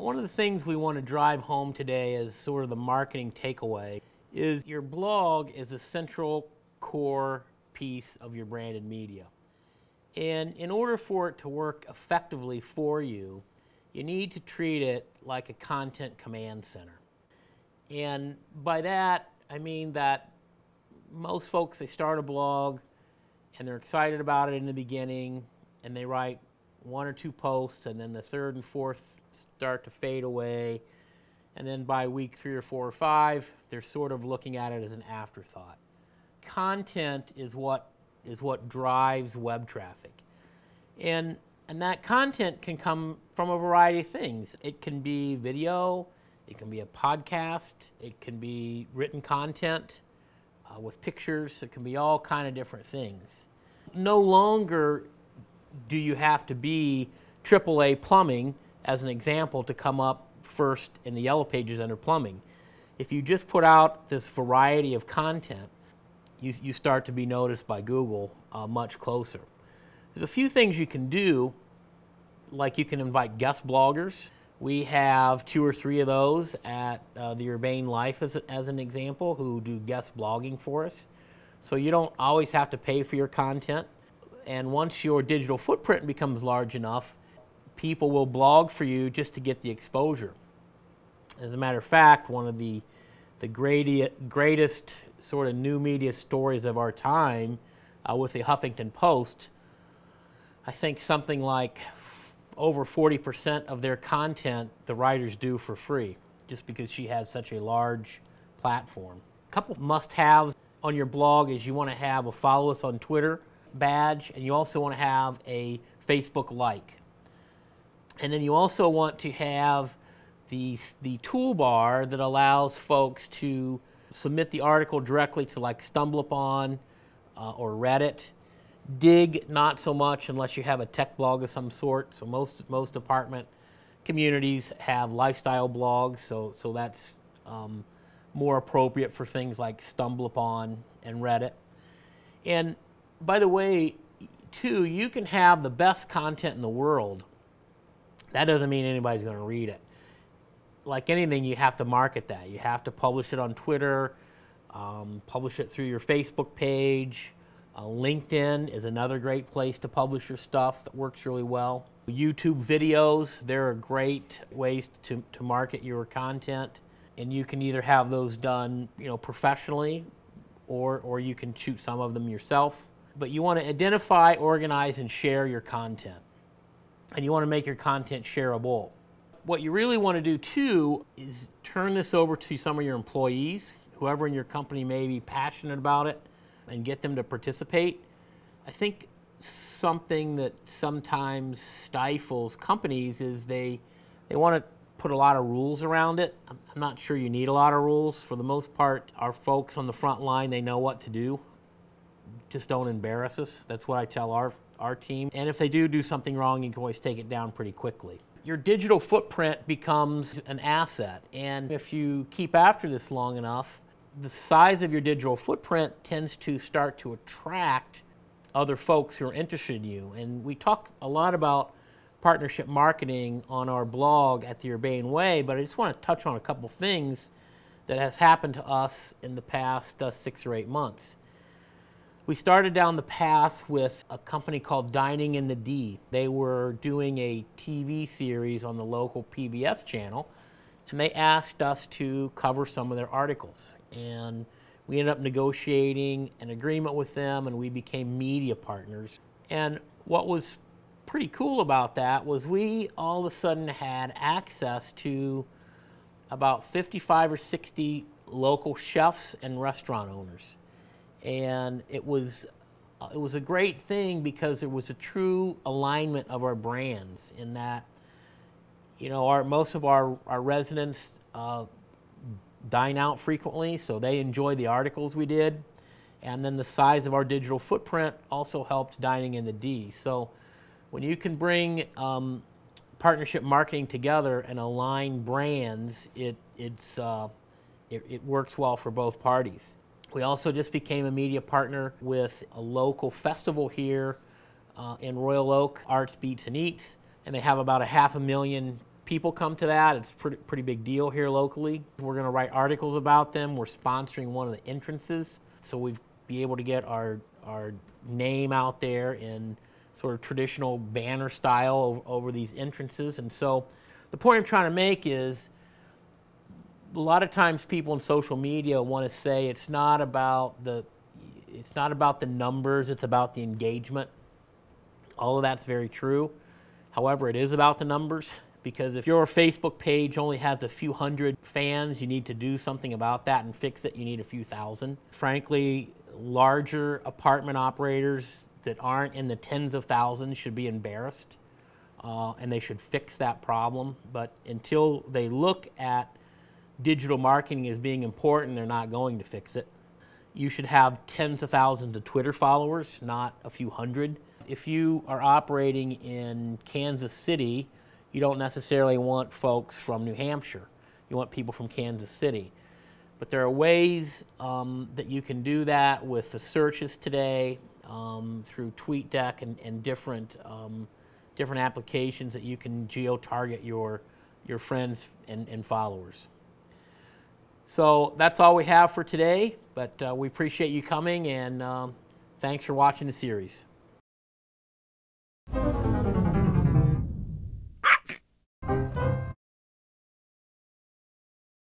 One of the things we want to drive home today as sort of the marketing takeaway is your blog is a central core piece of your branded media. And in order for it to work effectively for you, you need to treat it like a content command center. And by that, I mean that most folks, they start a blog and they're excited about it in the beginning and they write one or two posts, and then the third and fourth start to fade away, and then by week 3 or 4 or 5 they're sort of looking at it as an afterthought. Content is what drives web traffic, and that content can come from a variety of things. It can be video, it can be a podcast, it can be written content with pictures, it can be all kind of different things. No longer do you have to be AAA plumbing, as an example, to come up first in the yellow pages under plumbing. If you just put out this variety of content, you start to be noticed by Google much closer. There's a few things you can do, like you can invite guest bloggers. We have 2 or 3 of those at the Urbane Life as an example, who do guest blogging for us. So you don't always have to pay for your content. And once your digital footprint becomes large enough, people will blog for you just to get the exposure. As a matter of fact, one of the greatest sort of new media stories of our time with the Huffington Post, I think something like over 40% of their content the writers do for free, just because she has such a large platform. A couple must-haves on your blog is you want to have a follow us on Twitter badge, and you also want to have a Facebook like. And then you also want to have the toolbar that allows folks to submit the article directly to like StumbleUpon or Reddit. Dig, not so much unless you have a tech blog of some sort. So most apartment communities have lifestyle blogs, so that's more appropriate for things like StumbleUpon and Reddit. And by the way, too, you can have the best content in the world. That doesn't mean anybody's going to read it. Like anything, you have to market that. You have to publish it on Twitter, publish it through your Facebook page. LinkedIn is another great place to publish your stuff that works really well. YouTube videos, they're great ways to market your content. And you can either have those done, professionally, or you can shoot some of them yourself. But you want to identify, organize, and share your content. And you want to make your content shareable. What you really want to do, too, is turn this over to some of your employees, whoever in your company may be passionate about it, and get them to participate. I think something that sometimes stifles companies is they want to put a lot of rules around it. I'm not sure you need a lot of rules. For the most part, our folks on the front line, they know what to do. Just don't embarrass us. That's what I tell our team. And if they do something wrong, you can always take it down pretty quickly. Your digital footprint becomes an asset. And if you keep after this long enough, the size of your digital footprint tends to start to attract other folks who are interested in you. And we talk a lot about partnership marketing on our blog at the Urbane Way, but I just want to touch on a couple things that has happened to us in the past 6 or 8 months. We started down the path with a company called Dining in the D. They were doing a TV series on the local PBS channel, and they asked us to cover some of their articles. And we ended up negotiating an agreement with them, and we became media partners. And what was pretty cool about that was we all of a sudden had access to about 55 or 60 local chefs and restaurant owners. And it was a great thing because it was a true alignment of our brands in that, most of our residents dine out frequently, so they enjoy the articles we did. And then the size of our digital footprint also helped Dining in the D. So when you can bring partnership marketing together and align brands, it works well for both parties. We also just became a media partner with a local festival here in Royal Oak, Arts, Beats, and Eats, and they have about 500,000 people come to that. It's pretty big deal here locally. We're going to write articles about them. We're sponsoring one of the entrances, so we'll be able to get our name out there in sort of traditional banner style over these entrances. And so the point I'm trying to make is, a lot of times people in social media want to say it's not about the numbers, it's about the engagement. All of that's very true. However, it is about the numbers, because if your Facebook page only has a few hundred fans, you need to do something about that and fix it. You need a few thousand. Frankly, larger apartment operators that aren't in the tens of thousands should be embarrassed, and they should fix that problem. But until they look at digital marketing as being important, they're not going to fix it. You should have tens of thousands of Twitter followers, not a few hundred. If you are operating in Kansas City, you don't necessarily want folks from New Hampshire. You want people from Kansas City. But there are ways that you can do that with the searches today, through TweetDeck and different applications that you can geo-target your friends and followers. So that's all we have for today, but we appreciate you coming, and thanks for watching the series.